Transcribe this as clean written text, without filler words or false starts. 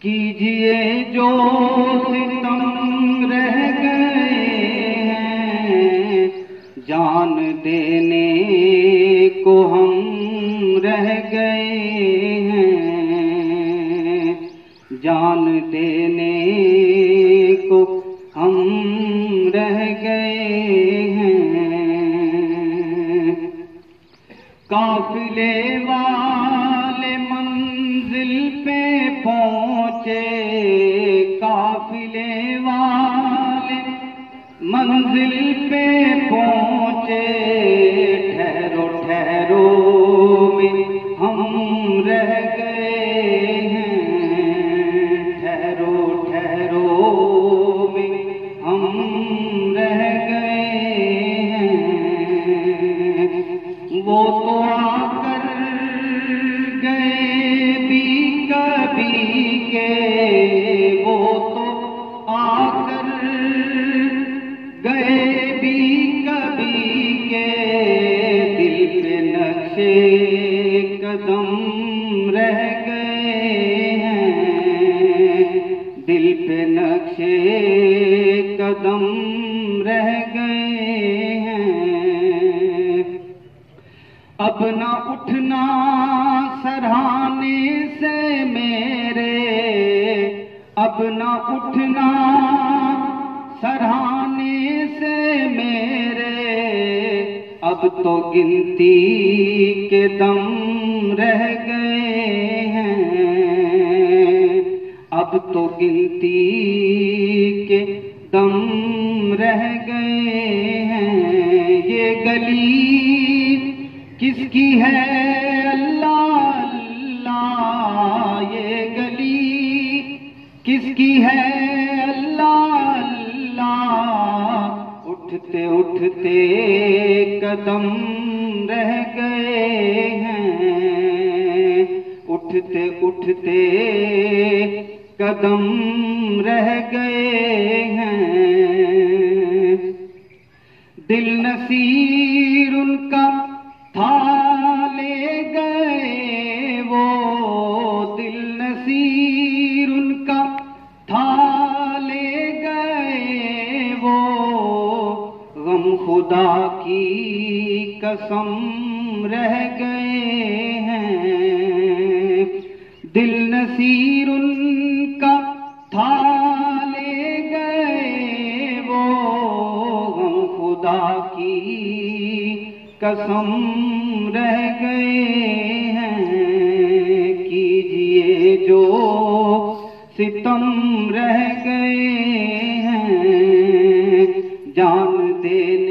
कीजिए जो सितम रह गए हैं, जान देने को हम रह गए हैं, जान देने को हम रह गए हैं। काफिले वाले मंजिल पे पहुँचे, काफिले वाले मंजिल पे पहुँचे, ठहरो ठहरो में हम रह गए हैं, ठहरो ठहरो में हम रह गए हैं। वो तो आकर गए भी कभी के, वो तो आकर गए भी कभी के, दिल पे नक्शे कदम रह गए हैं, दिल पे नक्शे कदम रह गए हैं। अब ना उठना सराहने से मेरे, अब ना उठना सराहने से मेरे, अब तो गिनती के दम रह गए हैं, अब तो गिनती के दम रह गए हैं। ये गली किसकी है अल्लाह अल्लाह, ये गली किसकी है अल्लाह अल्लाह, उठते उठते कदम रह गए हैं, उठते उठते कदम रह गए हैं। दिल नसीर उनका था ले गए वो, दिल नसीर उनका था ले गए वो, गम खुदा की कसम रह गए हैं। दिल नसीर उनका था ले गए वो, गम खुदा की कसम रह गए हैं। कीजिए जो सितम रह गए हैं, जान देने